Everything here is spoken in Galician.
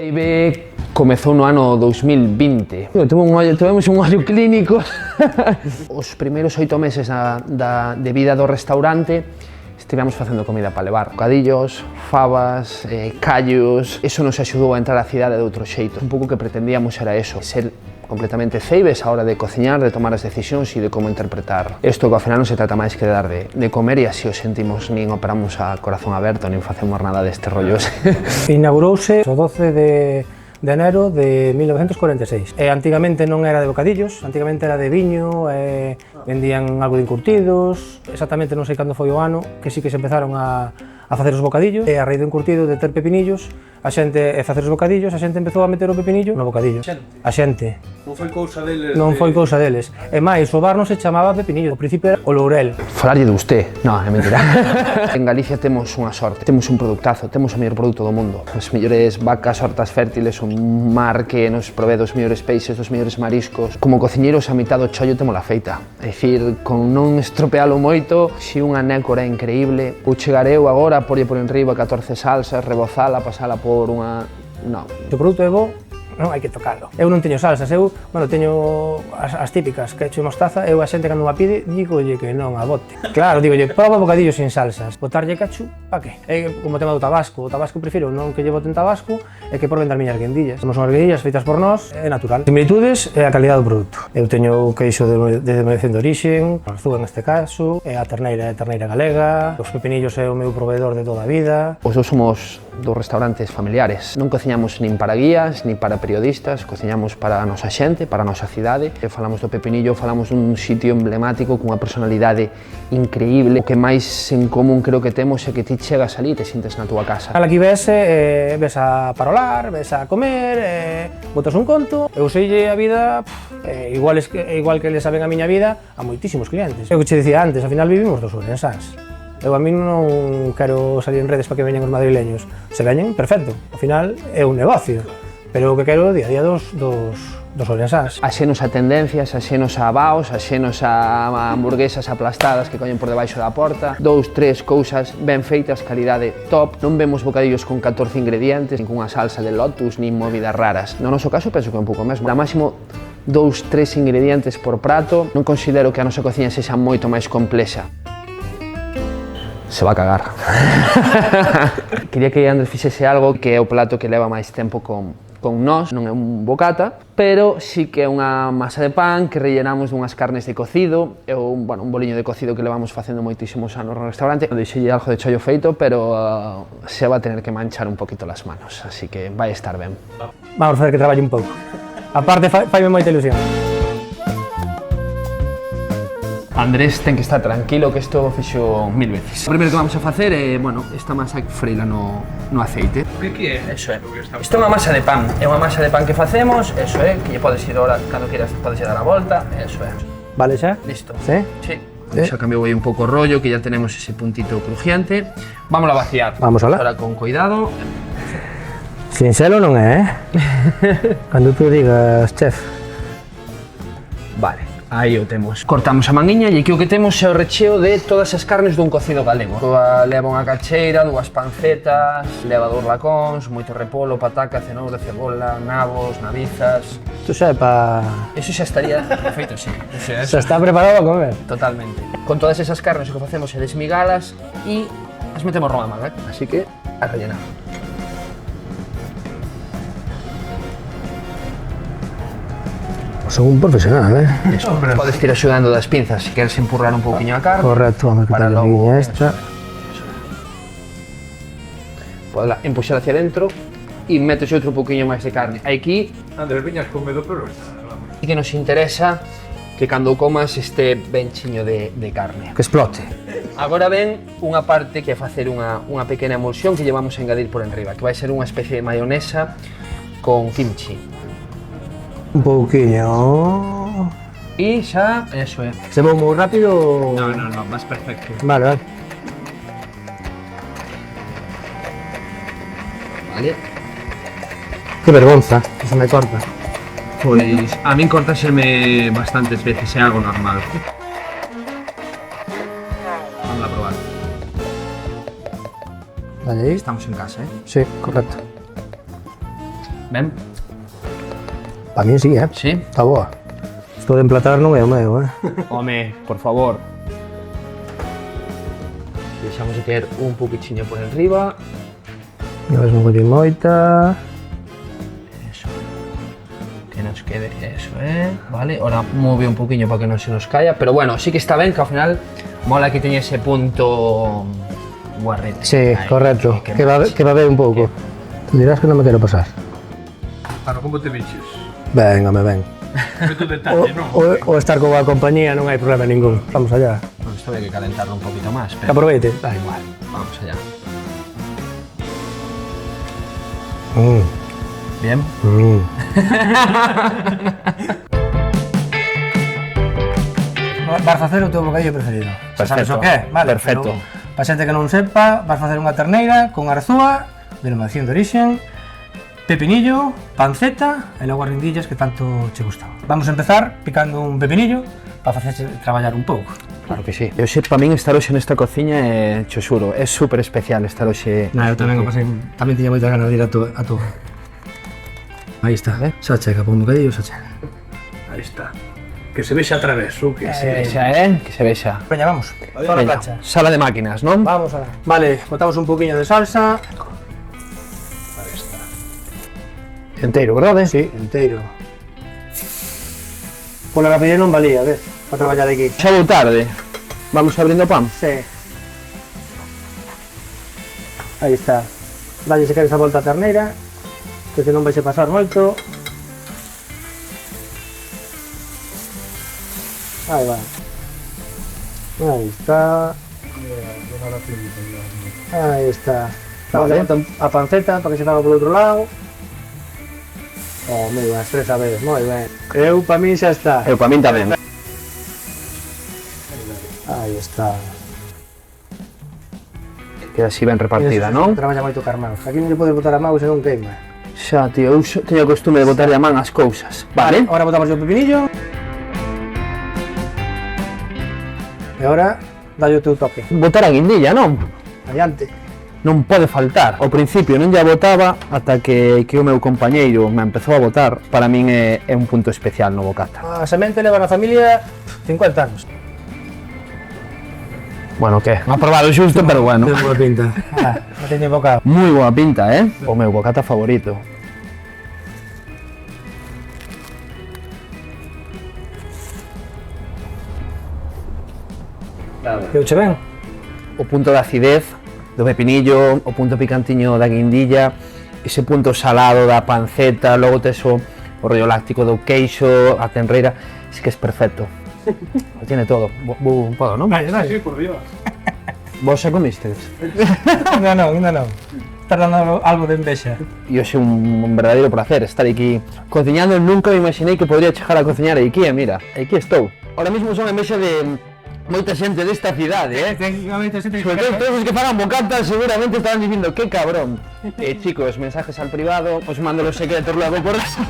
Ceibe comezou no ano 2020. Tivemos un ollo clínico. Os primeiros 8 meses de vida do restaurante estivemos facendo comida para levar. Bocadillos, fabas, callos. Eso nos axudou a entrar á cidade de outro xeito. Un pouco que pretendíamos era eso, ser completamente ceibes a hora de cociñar, de tomar as decisións e de como interpretar. Isto que ao final non se trata máis que de dar de comer e así o sentimos, nin operamos a corazón aberto, nin facemos nada destes rollos. Inaugurouse o 12 de enero de 1946. Antigamente non era de bocadillos, antigamente era de viño, vendían algo de encurtidos. Exactamente non sei cando foi o ano que sí que se empezaron a facer os bocadillos. A raíz do encurtido de ter pepinillos, a xente facer os bocadillos, a xente empezou a meter o pepinillo no bocadillo. A xente. Non foi cousa deles? Non foi cousa deles. E máis, o bar non se chamaba pepinillo, ao principio era o Lourel. Falarlle de usted? Non, é mentira. En Galicia temos unha sorte, temos un productazo, temos o mellor produto do mundo. As mellores vacas, hortas fértiles, un mar que nos provee dos mellores peixes, dos mellores mariscos. Como cociñeiros, a mitad do chollo temos la feita. É dicir, con non estropealo moito, si unha nécora é increíble, ou chegar eu agora, porlle por enriba 14 salsas, rebozala, pasala por unha... Non. O produto é bo, non hai que tocalo. Eu non teño salsas, eu, teño as típicas, ketchup e mostaza, eu a xente cando me pide, dígolle que non a bote. Claro, dígolle, proba bocadillos sin salsas. Botarlle ketchup, pa que? É como o tema do tabasco. O tabasco prefiro non que lle boten tabasco e que proben das miñas guindillas. Somos unhas guindillas feitas por nós, é natural. Similitudes é a calidad do produto. Eu teño queixo de denominación de orixen, a arzúa neste caso, é a terneira galega, os pepinillos é o meu proveedor de toda a vida. Os dous somos dos restaurantes familiares. Non cociñamos nin para guías, nin para periodistas, cociñamos para a nosa xente, para a nosa cidade. Falamos do pepinillo, falamos dun sitio emblemático cunha personalidade increíble. O que máis en común creo que temos é que ti chegas ali e te sintes na túa casa. Aquí ves a parolar, ves a comer, botas un conto. Eu seille a vida, igual que le saben a miña vida a moitísimos clientes. Eu que che dicía antes, ao final vivimos dos ourensás. Eu a mí non quero salir en redes para que veñan os madrileños. Se veñen, perfecto. Ao final é un negocio. Pero o que quero día a día dos ourensás. Axenos a tendencias, axenos a vaos, axenos a hamburguesas aplastadas que coñen por debaixo da porta. 2, 3 cousas ben feitas, calidade top. Non vemos bocadillos con 14 ingredientes, nin cunha salsa de lotus, nin movidas raras. No noso caso penso que é un pouco mesmo. A máximo 2, 3 ingredientes por prato. Non considero que a nosa cociña sexa moito máis complexa. Se va a cagar. Quería que Andrés fixese algo que é o plato que leva máis tempo con nós, non é un bocata, pero sí que é unha masa de pan que rellenamos dunhas carnes de cocido, é un boliño de cocido que levamos facendo moitísimos anos no restaurante. Deixei algo de chollo feito, pero se va a tener que manchar un poquito las manos, así que vai estar ben. Vamos a facer que traballe un pouco. A parte, faime moita ilusión. Andrés ten que estar tranquilo, que isto fixo 1000 veces. O primeiro que vamos a facer é, esta masa freila no aceite. O que é? Eso é. Isto é unha masa de pan. É unha masa de pan que facemos, eso é, que lle podes ir ahora, cando quieras, podes dar a volta, eso é. Vale xa? Listo. Sí? Sí. Xa cambiou aí un pouco o rollo, que ya tenemos ese puntito crujiente. Vamos a vaciar. Vamos alá. Ahora con cuidado. Sincero non é, Cando tú digas, chef. Vale. Aí o temos. Cortamos a manguiña e aquí o que temos é o recheo de todas as carnes dun cocido galego. Leva unha cacheira, 2 pancetas, leva 2 lacóns, moito repolo, pataca, cenoura, cebola, nabos, navizas... Isto xa é pa... Eso xa estaría feito, sí. Xa está preparado a comer. Totalmente. Con todas esas carnes o que facemos é desmigalas e as metemos ron a manga, así que a rellenar. Son un profesional, Eso, podes ir axudando das pinzas se queres empurrar un pouquiño a carne. Correcto, vamos a quitar a guiña esta. Podela empuxar hacia dentro e metes outro pouquiño máis de carne. Aquí, Andrés, viñas con medo, pero vamos. E que nos interesa que cando o comas este ben chiño de carne. Que explote. Agora ven unha parte que é facer unha pequena emulsión que lle vamos a engadir por enriba, que vai ser unha especie de maionesa con kimchi. Un pouquiño. E xa, eso é. Se vou moi rápido? No, vas perfecto. Vale. Vale. Que vergonza, que se me corta. Pois a min cortaseme bastantes veces, é algo normal. Vamos a probar. Vale aí. Estamos en casa, Sí, correcto. Ben? Para mí sí, Sí? Está boa. Isto de emplatar non é o meu, Home, por favor. Deixamos de ter un poquichiño por enriba. A ver se non colle moita. Eso. Que nos quede eso, vale. Ahora mueve un poquinho para que non se nos caiga, pero bueno, sí que está ben, que ao final mola que teña ese punto guarrete. Sí, Ahí, correcto. Que va a ver un pouco. Tú dirás que non me quero pasar. Claro, como te biches? Venga, me ven. Meto detalle, non? O estar coa compañía non hai problema ningún. Vamos allá. Bueno, esto hay que calentarlo un poquito más, Que pero aproveite. da igual. Vamos allá. Bien. Vas facer o teu bocadillo preferido. Sabes Perfecto. o que é? Vale, Perfecto. Para xente que non sepa, vas facer unha terneira con arzúa, denominación de origen, pepinillo, panceta e logo as rindillas que tanto che gustaban. Vamos a empezar picando un pepinillo para facerche traballar un pouco. Claro que sí. Eu sei, para min estar hoxe nesta cociña é, xo xuro, é super especial estar hoxe. Eu tamén o pasei, tamén tiña moitas ganas de ir a tu. Aí está, xa chega, por un bocadillo xa chega. Aí está. Que se vexa a través, ou que Se se... vexa, que se vexa. Veña, vamos. Toda a Veña, plancha. sala de máquinas, non? Vamos a ver. Vale, botamos un poquinho de salsa. Enteiro, verdade? Sí, enteiro. Pola rapidez non valía, ves, para traballar aquí. Xa vou tarde. Vamos abrindo pan. Sí. Aí está. Dalle se queres a volta a terneira, que se non vais a pasar moito. Aí va. Aí está. Aí está. Vale. A panceta para que se faga por outro lado. Oh, moi ben, as tres a vez, moi ben. Eu, para mí, xa está. Eu para min tamén. Aí está. Queda así ben repartida, non? Traballa moito carmán. Aquí non lle podes botar a mau se non queima. Xa, tío, eu teño o costume de botar a man as cousas, vale? Ahora botamos o pepinillo. E ahora, dalle o teu toque. Botar a guindilla, non? Adiante. Non pode faltar. Ao principio non lla botaba ata que o meu compañeiro me empezou a botar. Para min é un punto especial no bocata. A semente leva na familia 50 anos. Bueno, que? Aprobado xusto, pero bueno. Ten boa pinta. Non teño boca. Moi boa pinta, O meu bocata favorito. Eu che ben? O punto de acidez do pepinillo, o punto picantiño da guindilla, ese punto salado da panceta, logo tes o rollo láctico do queixo, a tenreira, es que es perfecto. Lo tiene todo. Podo, non? Sí, por Dios. Vos xa comistes? Ainda non. Estás dando algo de envexa. E hoxe un verdadeiro placer estar aquí cociñando. Nunca me imaginei que podría chegar a cociñar aquí, e mira, aquí estou. Ahora mismo son a mexa de moita xente desta cidade, Sobre todo todos os que fagan bocatas seguramente estarán dicindo que cabrón. Chicos, mensajes al privado, os mando los secretos luego por eso.